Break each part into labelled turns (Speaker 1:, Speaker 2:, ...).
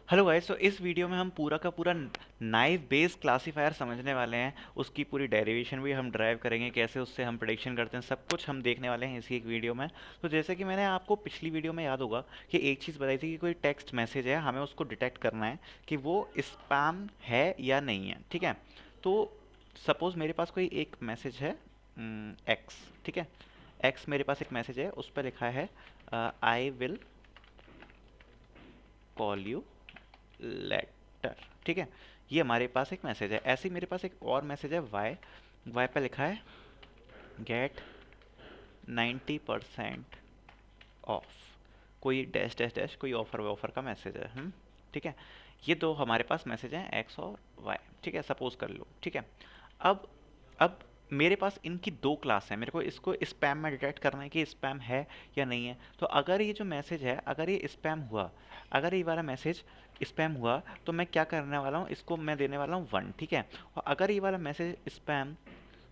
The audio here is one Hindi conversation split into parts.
Speaker 1: हेलो गाइस, तो इस वीडियो में हम पूरा का पूरा नाइव बेस क्लासिफायर समझने वाले हैं। उसकी पूरी डेरिवेशन भी हम ड्राइव करेंगे, कैसे उससे हम प्रेडिक्शन करते हैं, सब कुछ हम देखने वाले हैं इसी एक वीडियो में। तो जैसे कि मैंने आपको पिछली वीडियो में याद होगा कि एक चीज़ बताई थी कि कोई टेक्स्ट मैसेज है, हमें उसको डिटेक्ट करना है कि वो स्पैम है या नहीं है। ठीक है, तो सपोज़ मेरे पास कोई एक मैसेज है एक्स। ठीक है, एक्स मेरे पास एक मैसेज है, उस पर लिखा है I will call you later. ठीक है, ये हमारे पास एक मैसेज है। ऐसे ही मेरे पास एक और मैसेज है वाई। वाई पे लिखा है गेट 90% ऑफ, कोई डैश डैश डैश, कोई ऑफर ऑफर का मैसेज है। ठीक है, ये दो हमारे पास मैसेज हैं, एक्स और वाई। ठीक है, सपोज कर लो। ठीक है, अब अब मेरे पास इनकी दो क्लास है, मेरे को इसको स्पैम में डिटेक्ट करना है कि स्पैम है या नहीं है। तो अगर ये जो मैसेज है, अगर ये स्पैम हुआ, अगर ये वाला मैसेज स्पैम हुआ, तो मैं क्या करने वाला हूँ, इसको मैं देने वाला हूँ 1। ठीक है, और अगर ये वाला मैसेज स्पैम,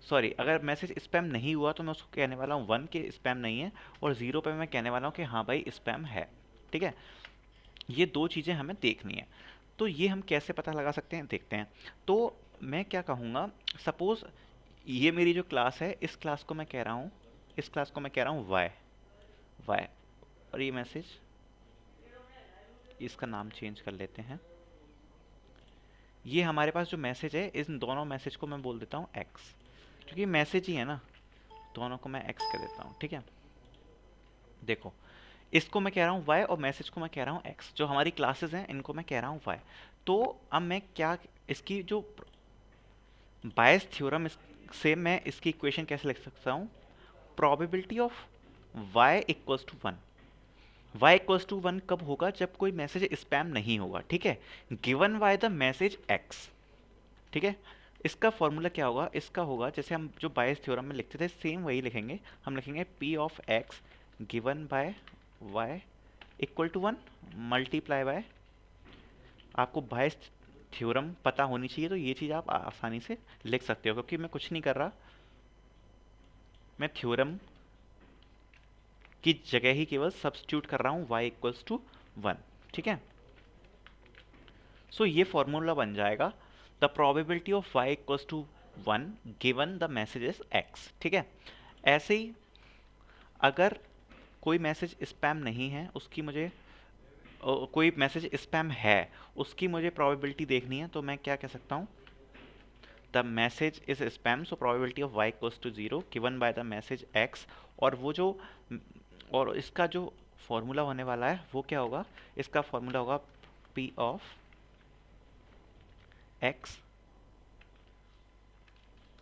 Speaker 1: सॉरी, अगर मैसेज स्पैम नहीं हुआ तो मैं उसको कहने वाला हूँ 1 कि स्पैम नहीं है, और 0 पे मैं कहने वाला हूँ कि हाँ भाई स्पैम है। ठीक है, ये दो चीज़ें हमें देखनी है। तो ये हम कैसे पता लगा सकते हैं, देखते हैं। तो मैं क्या कहूँगा, सपोज ये मेरी जो क्लास है, इस क्लास को मैं कह रहा हूँ, इस क्लास को मैं कह रहा हूँ वाई। वाई, और ये मैसेज, इसका नाम चेंज कर लेते हैं। ये हमारे पास जो मैसेज है, इन दोनों मैसेज को मैं बोल देता हूँ एक्स, क्योंकि मैसेज ही है ना, दोनों को मैं एक्स कह देता हूँ। ठीक है, देखो, इसको मैं कह रहा हूँ वाई और मैसेज को मैं कह रहा हूँ एक्स। जो हमारी क्लासेस हैं इनको मैं कह रहा हूँ वाई। तो अब मैं क्या, इसकी जो बायस थ्योरम से मैं इसकी इक्वेशन कैसे लिख सकता हूँ, probability of y equals to 1। y equals to 1 कब होगा, जब कोई मैसेज स्पैम नहीं होगा। ठीक है, given y the message x। ठीक है, इसका फॉर्मूला क्या होगा, इसका होगा जैसे हम जो बायस थ्योरम में लिखते थे, सेम वही लिखेंगे। हम लिखेंगे p of x given by y equal to 1 multiply by, आपको बायस थ्योरम पता होनी चाहिए, तो ये चीज़ आप आसानी से लिख सकते हो, क्योंकि मैं कुछ नहीं कर रहा, मैं थ्योरम की जगह ही केवल सब्स्टिट्यूट कर रहा हूँ y इक्वल्स टू 1। ठीक है, सो ये फॉर्मूला बन जाएगा, the probability of y equals to 1 given the message is x। ठीक है, ऐसे ही अगर कोई मैसेज स्पैम नहीं है, उसकी मुझे कोई मैसेज स्पैम है, उसकी मुझे प्रोबेबिलिटी देखनी है, तो मैं क्या कह सकता हूँ, the message is spam, so probability of y equals to 0 given by the message x। और वो जो, और इसका जो फॉर्मूला होने वाला है वो क्या होगा, इसका फॉर्मूला होगा p ऑफ x,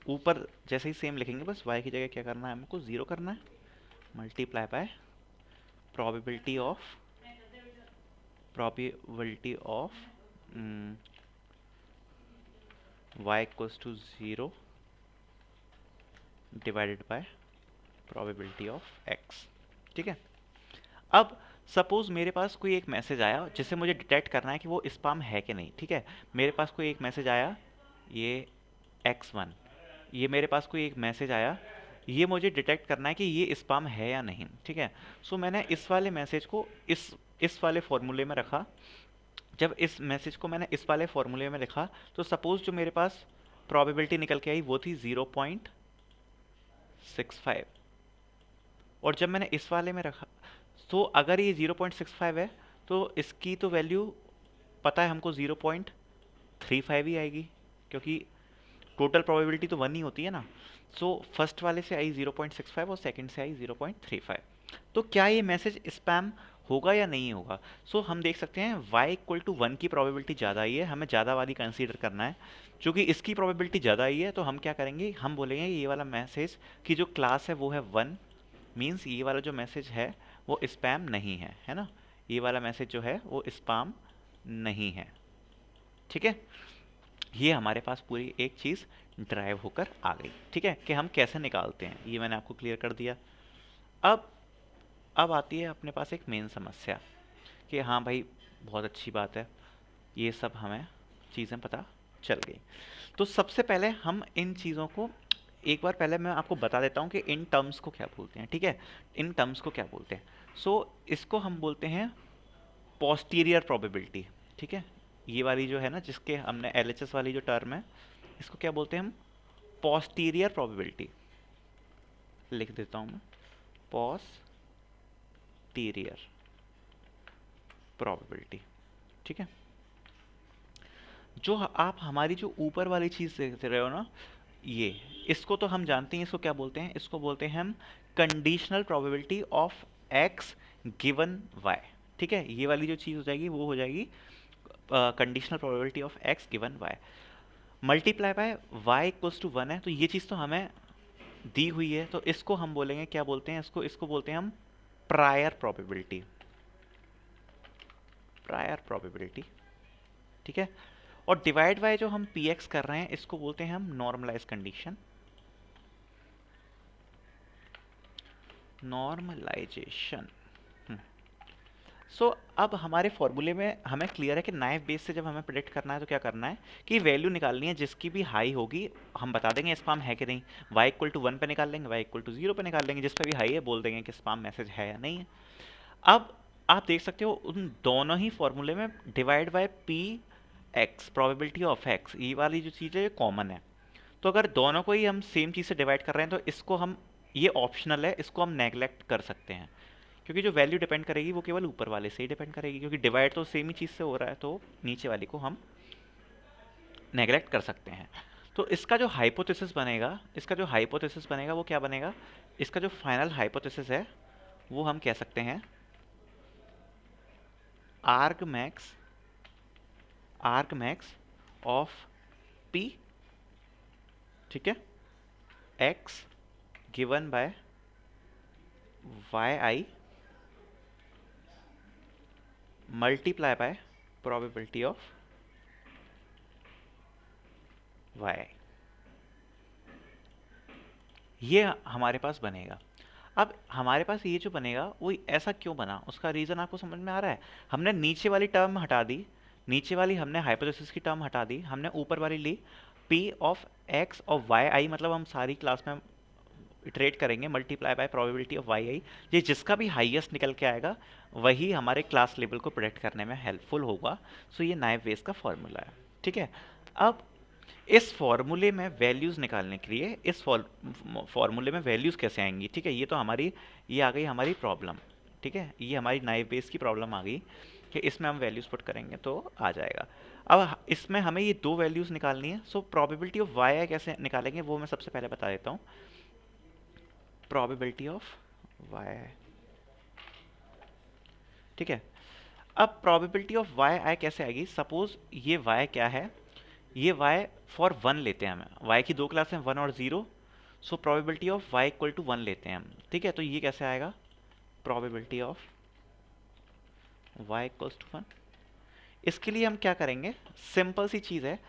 Speaker 1: ऊपर जैसे ही सेम लिखेंगे, बस y की जगह क्या करना है, हमको 0 करना है, multiply by probability of, probability of y equals to 0 divided by probability of x। ठीक है, अब सपोज मेरे पास कोई एक मैसेज आया जिसे मुझे डिटेक्ट करना है कि वो स्पैम है कि नहीं। ठीक है, मेरे पास कोई एक मैसेज आया, ये x1, ये मेरे पास कोई एक मैसेज आया, ये मुझे डिटेक्ट करना है कि ये स्पैम है या नहीं। ठीक है, सो मैंने इस वाले मैसेज को इस वाले फॉर्मूले में रखा। जब इस मैसेज को मैंने इस वाले फॉर्मूले में लिखा, तो सपोज जो मेरे पास प्रोबेबिलिटी निकल के आई वो थी 0.65, और जब मैंने इस वाले में रखा, तो अगर ये 0.65 है, तो इसकी तो वैल्यू पता है हमको 0.35 ही आएगी, क्योंकि टोटल प्रोबेबिलिटी तो 1 ही होती है ना। सो फर्स्ट वाले से आई 0.65 और सेकंड से आई 0.35। तो क्या ये मैसेज स्पैम होगा या नहीं होगा। सो हम देख सकते हैं y इक्वल टू 1 की प्रोबेबिलिटी ज़्यादा ही है, हमें ज़्यादा वाली कंसीडर करना है। चूँकि इसकी प्रोबेबिलिटी ज़्यादा ही है, तो हम क्या करेंगे, हम बोलेंगे ये वाला मैसेज की जो क्लास है वो है 1, मीन्स ये वाला जो मैसेज है वो स्पैम नहीं है ना, ये वाला मैसेज जो है वो स्पैम नहीं है। ठीक है, ये हमारे पास पूरी एक चीज़ ड्राइव होकर आ गई। ठीक है, कि हम कैसे निकालते हैं, ये मैंने आपको क्लियर कर दिया। अब अब आती है अपने पास एक मेन समस्या, कि हाँ भाई बहुत अच्छी बात है, ये सब हमें चीज़ें पता चल गई। तो सबसे पहले हम इन चीज़ों को एक बार पहले मैं आपको बता देता हूँ कि इन टर्म्स को क्या बोलते हैं। ठीक है, इन टर्म्स को क्या बोलते हैं। सो इसको हम बोलते हैं पोस्टीरियर प्रोबेबिलिटी। ठीक है, ये वाली जो है ना, जिसके हमने एलएचएस वाली जो टर्म है, इसको क्या बोलते हैं हम? Posterior probability. लिख देता हूँ मैं, पोस्टीरियर प्रोबेबिलिटी। ठीक है, जो आप हमारी जो ऊपर वाली चीज़ देख रहे हो ना, ये, इसको तो हम जानते हैं, इसको क्या बोलते हैं? इसको बोलते हैं हम conditional probability of x given y. ठीक है, ये वाली जो चीज़ हो जाएगी वो हो जाएगी conditional probability of x given y, multiply by y equals to 1 है, तो ये चीज़ तो हमें दी हुई है, तो इसको हम बोलेंगे, क्या बोलते हैं इसको? इसको बोलते हैं हम प्रायर प्रोबेबिलिटी, प्रायर प्रोबेबिलिटी। ठीक है, और डिवाइड बाय जो हम पी एक्स कर रहे हैं, इसको बोलते हैं हम नॉर्मलाइज कंडीशन, नॉर्मलाइजेशन। सो अब हमारे फॉर्मूले में हमें क्लियर है कि नाइफ बेस से जब हमें प्रेडिक्ट करना है तो क्या करना है कि वैल्यू निकालनी है जिसकी भी हाई होगी, हम बता देंगे स्पैम है कि नहीं, y इक्वल टू 1 पे निकाल लेंगे, y इक्वल टू 0 पे निकाल लेंगे, जिस पे भी हाई है बोल देंगे कि स्पैम मैसेज है या नहीं है। अब आप देख सकते हो उन दोनों ही फॉर्मूले में divide by P x, probability of x, ये वाली जो चीज़ है ये कॉमन है। तो अगर दोनों को ही हम सेम चीज़ से डिवाइड कर रहे हैं तो इसको हम, ये ऑप्शनल है, इसको हम नेगलेक्ट कर सकते हैं, क्योंकि जो वैल्यू डिपेंड करेगी वो केवल ऊपर वाले से ही डिपेंड करेगी, क्योंकि डिवाइड तो सेम ही चीज़ से हो रहा है, तो नीचे वाली को हम नेगलेक्ट कर सकते हैं। तो इसका जो हाइपोथेसिस बनेगा, इसका जो हाइपोथेसिस बनेगा वो क्या बनेगा? इसका जो फाइनल हाइपोथेसिस है वो हम कह सकते हैं आर्ग मैक्स ऑफ पी, ठीक है, x given by y i multiply by probability of y, ये हमारे पास बनेगा। अब हमारे पास ये जो बनेगा वो ऐसा क्यों बना, उसका रीज़न आपको समझ में आ रहा है? हमने नीचे वाली टर्म हटा दी, नीचे वाली हमने हाइपोथेसिस की टर्म हटा दी, हमने ऊपर वाली ली p ऑफ x और वाई आई, मतलब हम सारी क्लास में इटरेट करेंगे multiply by probability of y i, ये जिसका भी हाईएस्ट निकल के आएगा वही हमारे क्लास लेवल को प्रेडिक्ट करने में हेल्पफुल होगा। सो ये नाइव बेस का फॉर्मूला है। ठीक है, अब इस फॉर्मूले में वैल्यूज़ निकालने के लिए, इस फॉर्मूले में वैल्यूज़ कैसे आएंगी? ठीक है, ये तो हमारी, ये आ गई हमारी प्रॉब्लम। ठीक है, ये हमारी नाइव बेस की प्रॉब्लम आ गई कि इसमें हम वैल्यूज़ पुट करेंगे तो आ जाएगा। अब इसमें हमें ये दो वैल्यूज़ निकालनी है, सो प्रोबेबिलिटी ऑफ वाई आई कैसे निकालेंगे वो मैं सबसे पहले बता देता हूँ। प्रोबेबिलिटी ऑफ वाई आई, ठीक है, अब प्रोबेबिलिटी ऑफ वाई आई कैसे आएगी? सपोज ये वाई क्या है, ये y फॉर 1 लेते हैं हम, y की दो क्लास हैं 1 और 0, so probability of y equal to 1 लेते हैं हम। ठीक है, तो ये कैसे आएगा? Probability of y equals to 1। इसके लिए हम क्या करेंगे? सिंपल सी चीज़ है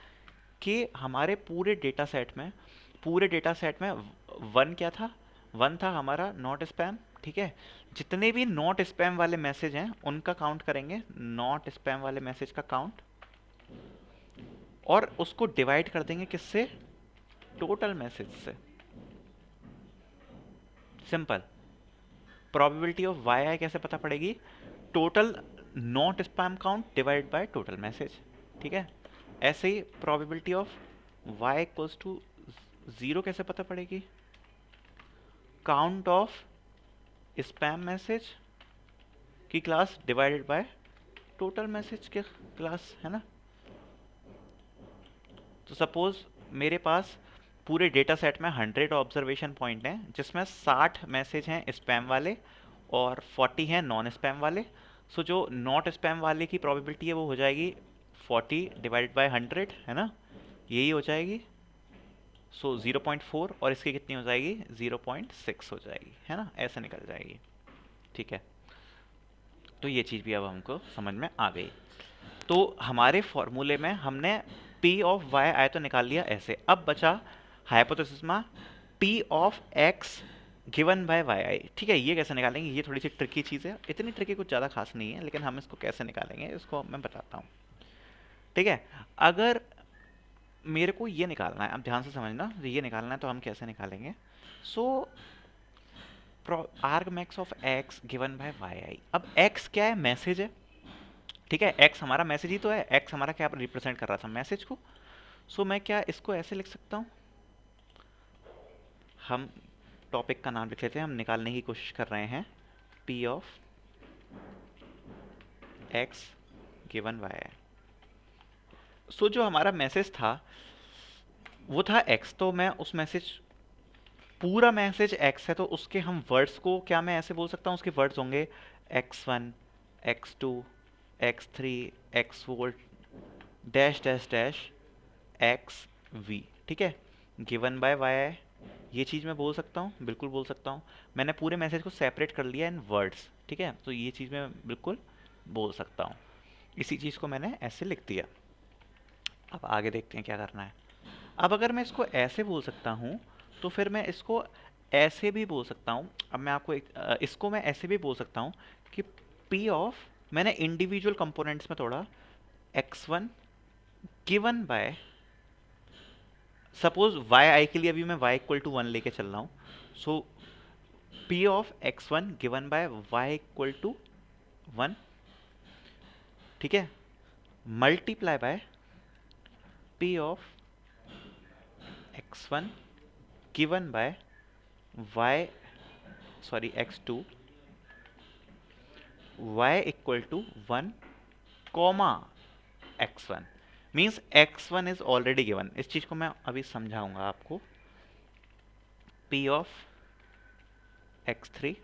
Speaker 1: कि हमारे पूरे डेटा सेट में, पूरे डेटा सेट में 1 क्या था? 1 था हमारा नॉट स्पैम। ठीक है, जितने भी नॉट स्पैम वाले मैसेज हैं उनका काउंट करेंगे, नॉट स्पैम वाले मैसेज का काउंट, और उसको डिवाइड कर देंगे किससे? टोटल मैसेज से। Simple. Probability of y i कैसे पता पड़ेगी? Total not spam count divide by total message. ठीक है, ऐसे ही probability of y equals to 0 कैसे पता पड़ेगी? काउंट ऑफ स्पैम मैसेज की class divided by total message के क्लास, है ना। तो सपोज मेरे पास पूरे डेटा सेट में 100 ऑब्जर्वेशन पॉइंट हैं, जिसमें 60 मैसेज हैं स्पैम वाले और 40 हैं नॉन स्पैम वाले। सो जो नॉट स्पैम वाले की प्रोबेबिलिटी है वो हो जाएगी 40 डिवाइडेड बाय 100, है ना, यही हो जाएगी। सो 0.4, और इसकी कितनी हो जाएगी? 0.6 हो जाएगी, है ना, ऐसे निकल जाएगी। ठीक है, तो ये चीज़ भी अब हमको समझ में आ गई। तो हमारे फॉर्मूले में हमने p ऑफ वाई आई तो निकाल लिया ऐसे, अब बचा हाइपोथेसिस में p of x given by y i. ठीक है, ये कैसे निकालेंगे? ये थोड़ी सी ट्रिकी चीज़ है, इतनी ट्रिकी कुछ ज़्यादा खास नहीं है, लेकिन हम इसको कैसे निकालेंगे इसको मैं बताता हूँ। ठीक है, अगर मेरे को ये निकालना है, अब ध्यान से समझना, ये निकालना है तो हम कैसे निकालेंगे? So arg max of x given by y i. अब x क्या है? मैसेज है। ठीक है, एक्स हमारा मैसेज ही तो है, एक्स हमारा क्या रिप्रेजेंट कर रहा था, मैसेज को। सो मैं क्या इसको ऐसे लिख सकता हूँ, हम टॉपिक का नाम लिख लेते हैं, हम निकालने की कोशिश कर रहे हैं p of x given y है। सो जो हमारा मैसेज था वो था एक्स, तो मैं उस मैसेज, पूरा मैसेज एक्स है तो उसके हम वर्ड्स को क्या मैं ऐसे बोल सकता हूँ, उसके वर्ड्स होंगे x1, x2, x3, x4 dash dash dash x v. ठीक है, गिवन बाय वाई है, ये चीज़ मैं बोल सकता हूँ, बिल्कुल बोल सकता हूँ। मैंने पूरे मैसेज को सेपरेट कर लिया इन वर्ड्स, ठीक है, तो ये चीज़ मैं बिल्कुल बोल सकता हूँ। इसी चीज़ को मैंने ऐसे लिख दिया। अब आगे देखते हैं क्या करना है। अब अगर मैं इसको ऐसे बोल सकता हूँ तो फिर मैं इसको ऐसे भी बोल सकता हूँ। अब मैं आपको इसको मैं ऐसे भी बोल सकता हूँ कि P ऑफ, मैंने इंडिविजुअल कंपोनेंट्स में तोड़ा, x1 given by, suppose y i के लिए अभी मैं y इक्वल टू 1 लेके चल रहा हूँ, so P of x1 given by y equal to 1, ठीक है, multiply by P of x1 given by y, sorry x2 y equal to 1 comma x1, means x1 is already given. इस चीज को मैं अभी समझाऊंगा आपको। P of x3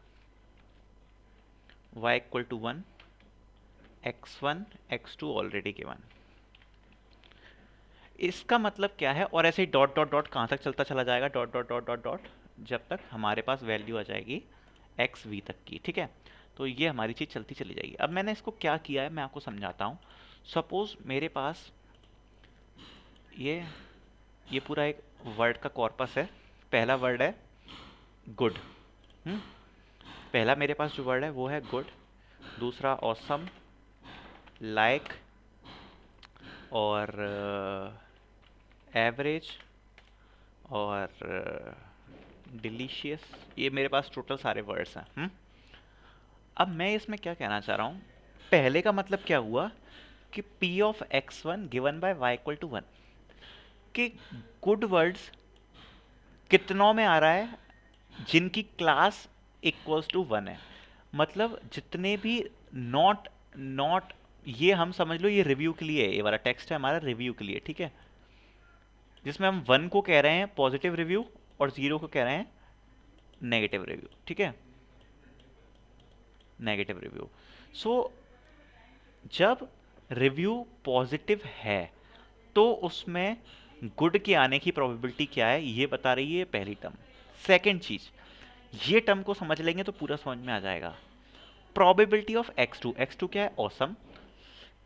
Speaker 1: y equal to 1, x1 x2 already given. इसका मतलब क्या है, और ऐसे ही डॉट डॉट डॉट कहाँ तक चलता चला जाएगा, dot dot dot dot dot, जब तक हमारे पास वैल्यू आ जाएगी एक्स वी तक की। ठीक है, तो ये हमारी चीज़ चलती चली जाएगी। अब मैंने इसको क्या किया है मैं आपको समझाता हूँ। सपोज मेरे पास ये पूरा एक वर्ड का कॉर्पस है। पहला वर्ड है गुड, पहला मेरे पास जो वर्ड है वो है गुड, दूसरा ऑसम, लाइक और एवरेज और डिलीशियस। ये मेरे पास टोटल सारे वर्ड्स हैं। अब मैं इसमें क्या कहना चाह रहा हूँ, पहले का मतलब क्या हुआ कि P of x1 given by y equal to 1, कि गुड वर्ड्स कितनों में आ रहा है, जिनकी क्लास इक्वल्स टू 1 है। मतलब जितने भी नॉट नॉट, ये हम समझ लो ये रिव्यू के लिए है, ये वाला टेक्स्ट है हमारा रिव्यू के लिए। ठीक है, जिसमें हम 1 को कह रहे हैं पॉजिटिव रिव्यू और 0 को कह रहे हैं नेगेटिव रिव्यू। ठीक है, नेगेटिव रिव्यू। सो जब रिव्यू पॉजिटिव है तो उसमें गुड के आने की प्रोबेबिलिटी क्या है ये बता रही है पहली टर्म। सेकंड चीज, ये टर्म को समझ लेंगे तो पूरा समझ में आ जाएगा। प्रोबेबिलिटी ऑफ x2, x2 क्या है, ऑसम।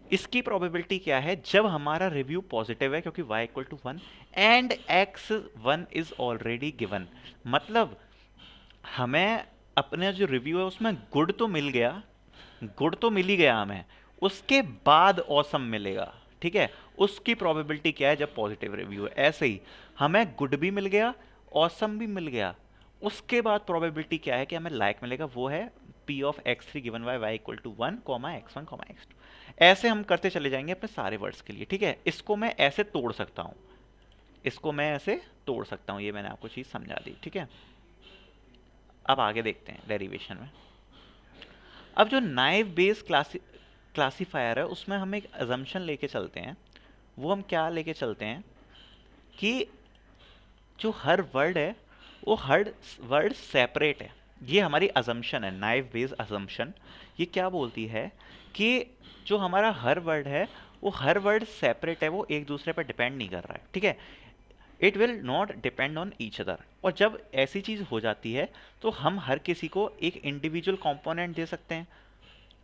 Speaker 1: इसकी प्रोबेबिलिटी क्या है जब हमारा रिव्यू पॉजिटिव है, क्योंकि y equal to 1 and x1 is already given. मतलब हमें अपने जो रिव्यू है उसमें गुड तो मिल गया, गुड तो मिल ही गया हमें, उसके बाद ऑसम मिलेगा। ठीक है, उसकी प्रोबेबिलिटी क्या है जब पॉजिटिव रिव्यू है। ऐसे ही हमें गुड भी मिल गया, ऑसम भी मिल गया, उसके बाद प्रोबेबिलिटी क्या है कि हमें लाइक मिलेगा, वो है P of x3 given by y equal to 1 comma x1 comma x2। ऐसे हम करते चले जाएंगे अपने सारे वर्ड्स के लिए। ठीक है, इसको मैं ऐसे तोड़ सकता हूँ, इसको मैं ऐसे तोड़ सकता हूँ, ये मैंने आपको चीज़ समझा दी। ठीक है, अब आगे देखते हैं डेरिवेशन में। अब जो नाइव बेस क्लासिफायर है उसमें हम एक अजम्पशन लेके चलते हैं। वो हम क्या लेके चलते हैं कि जो हर वर्ड है वो हर वर्ड सेपरेट है। ये हमारी अजम्पशन है, नाइव बेस अजम्पशन। ये क्या बोलती है कि जो हमारा हर वर्ड है वो हर वर्ड सेपरेट है, वो एक दूसरे पर डिपेंड नहीं कर रहा है। ठीक है, it will not depend on each other. और जब ऐसी चीज़ हो जाती है तो हम हर किसी को एक इंडिविजुअल कंपोनेंट दे सकते हैं।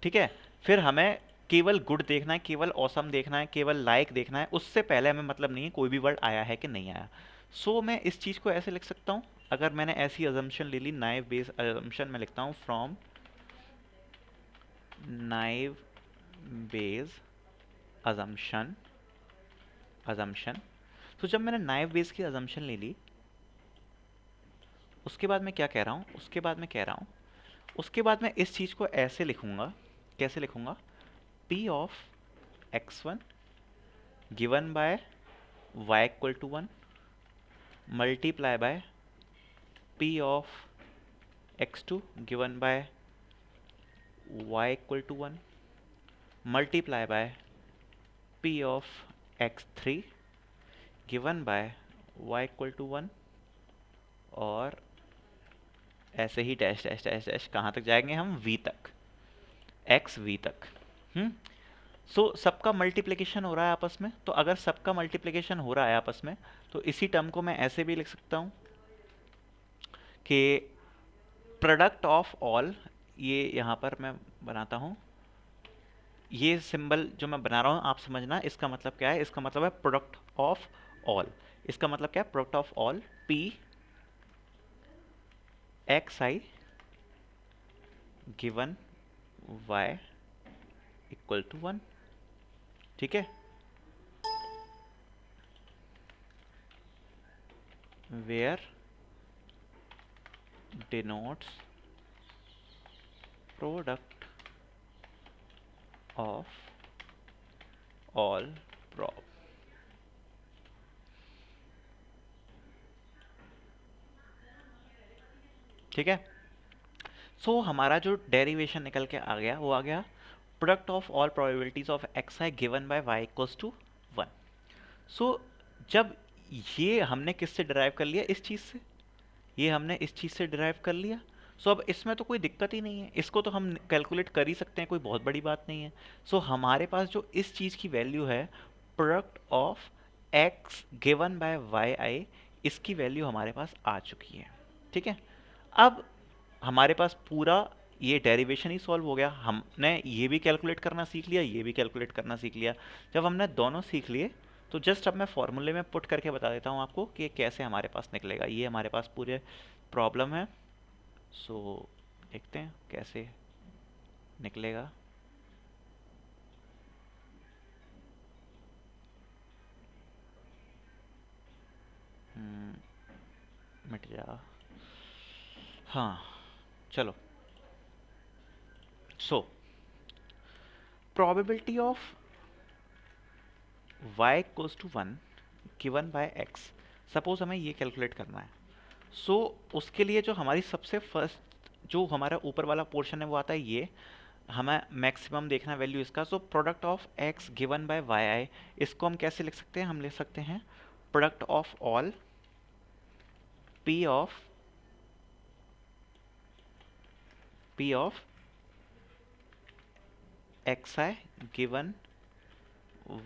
Speaker 1: ठीक है, फिर हमें केवल गुड देखना है, केवल ऑसम देखना है, केवल लाइक देखना है, उससे पहले हमें मतलब नहीं है कोई भी वर्ड आया है कि नहीं आया। सो मैं इस चीज़ को ऐसे लिख सकता हूँ, अगर मैंने ऐसी अजम्पशन ले ली, नाइव बेस अजम्पशन में लिखता हूँ from naive base assumption assumption. तो जब मैंने नाइव बेस की अजम्पशन ले ली, उसके बाद मैं क्या कह रहा हूँ, उसके बाद मैं इस चीज़ को ऐसे लिखूंगा। कैसे लिखूंगा, P of x1 given by y equal to 1 multiply by P of x2 given by y equal to 1 multiply by P of x3 given by y equal to 1 और ऐसे ही डैश डैश डैश डैश कहाँ तक जाएंगे हम v तक, x v तक। सो सबका मल्टीप्लिकेशन हो रहा है आपस में, तो अगर सबका मल्टीप्लिकेशन हो रहा है आपस में तो इसी टर्म को मैं ऐसे भी लिख सकता हूँ कि प्रोडक्ट ऑफ ऑल, ये यहाँ पर मैं बनाता हूँ, ये सिंबल जो मैं बना रहा हूँ आप समझना इसका मतलब क्या है। इसका मतलब है प्रोडक्ट ऑफ ऑल। इसका मतलब क्या है? Product of all p xi given y equal to 1। ठीक है, where denotes product of all prob. ठीक है, सो हमारा जो डेरिवेशन निकल के आ गया वो आ गया product of all probabilities of x i given by y equals to 1। So जब ये हमने किससे डिराइव कर लिया? इस चीज़ से, ये हमने इस चीज़ से डिराइव कर लिया। सो अब इसमें तो कोई दिक्कत ही नहीं है, इसको तो हम कैलकुलेट कर ही सकते हैं, कोई बहुत बड़ी बात नहीं है। सो हमारे पास जो इस चीज़ की वैल्यू है product of x given by y i, इसकी वैल्यू हमारे पास आ चुकी है। ठीक है, अब हमारे पास पूरा ये डेरिवेशन ही सॉल्व हो गया। हमने ये भी कैलकुलेट करना सीख लिया, ये भी कैलकुलेट करना सीख लिया। जब हमने दोनों सीख लिए तो जस्ट अब मैं फॉर्मूले में पुट करके बता देता हूँ आपको कि कैसे हमारे पास निकलेगा। ये हमारे पास पूरे प्रॉब्लम है, सो देखते हैं कैसे निकलेगा। मिट जा, हाँ चलो। So probability of y equals to 1 given by x, suppose हमें ये कैलकुलेट करना है। सो उसके लिए जो हमारी सबसे फर्स्ट जो हमारा ऊपर वाला पोर्शन है वो आता है ये, हमें मैक्सिमम देखना वैल्यू इसका। So product of x given by y i, इसको हम कैसे लिख सकते हैं? हम लिख सकते हैं product of all p of x i given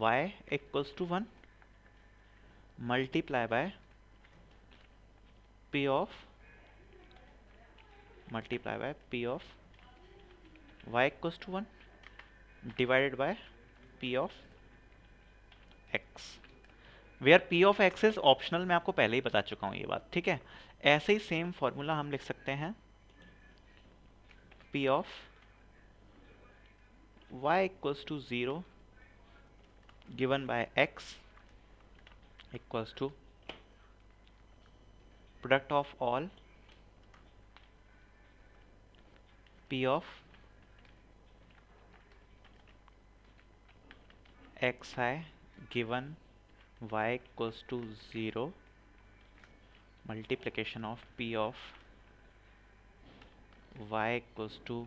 Speaker 1: y equals to 1 multiply by p of y equals to 1 divided by p of x, where p of x is optional. मैं आपको पहले ही बता चुका हूँ ये बात। ठीक है, ऐसे ही सेम फॉर्मूला हम लिख सकते हैं p of y equals to 0 given by x equals to product of all p of x i given y equals to 0 multiplication of p of y equals to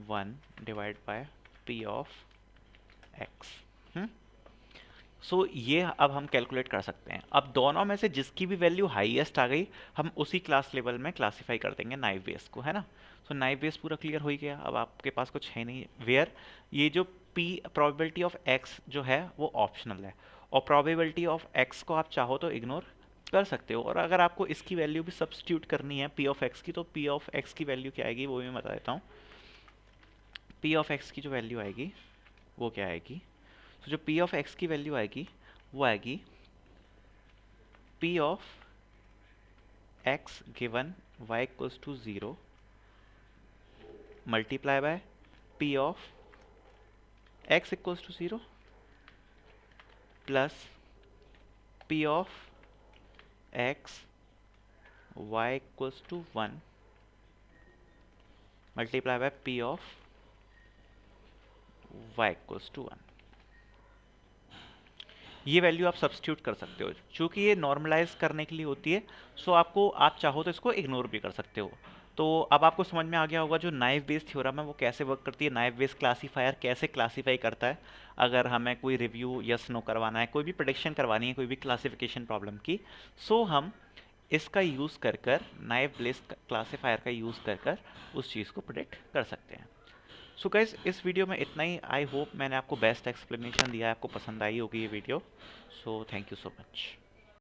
Speaker 1: 1 divide by p of x। So ये अब हम कैलकुलेट कर सकते हैं। अब दोनों में से जिसकी भी वैल्यू हाईएस्ट आ गई हम उसी क्लास लेवल में क्लासिफाई कर देंगे नाइव बेस को, है ना। सो नाइव बेस पूरा क्लियर हो ही गया। अब आपके पास कुछ है नहीं, वेयर ये जो p प्रोबेबिलिटी ऑफ x जो है वो ऑप्शनल है, और प्रोबेबिलिटी ऑफ x को आप चाहो तो इग्नोर कर सकते हो। और अगर आपको इसकी वैल्यू भी सब्स्टिट्यूट करनी है p ऑफ x की, तो p ऑफ x की वैल्यू क्या आएगी वो भी मैं बता देता हूँ। p ऑफ x की जो वैल्यू आएगी वो क्या आएगी? तो जो p ऑफ x की वैल्यू आएगी वो आएगी p of x given y equals to 0 multiply by p of x equals to 0 plus p of x y equals to 1 multiply by p of y equals to 1। ये वैल्यू आप सब्स्टिट्यूट कर सकते हो, चूंकि ये नॉर्मलाइज करने के लिए होती है, सो आपको, आप चाहो तो इसको इग्नोर भी कर सकते हो। तो अब आपको समझ में आ गया होगा जो नाइव बेस थ्योरम है वो कैसे वर्क करती है, नाइव बेस क्लासीफायर कैसे क्लासीफाई करता है। अगर हमें कोई रिव्यू यस नो करवाना है, कोई भी प्रेडिक्शन करवानी है कोई भी क्लासिफिकेशन प्रॉब्लम की, सो हम इसका यूज़ कर कर, नाइव बेस क्लासीफायर का यूज़ कर कर उस चीज़ को प्रिडिक्ट कर सकते हैं। सो गाइस, इस वीडियो में इतना ही। आई होप मैंने आपको बेस्ट एक्सप्लेनेशन दिया है, आपको पसंद आई होगी ये video. So thank you so much.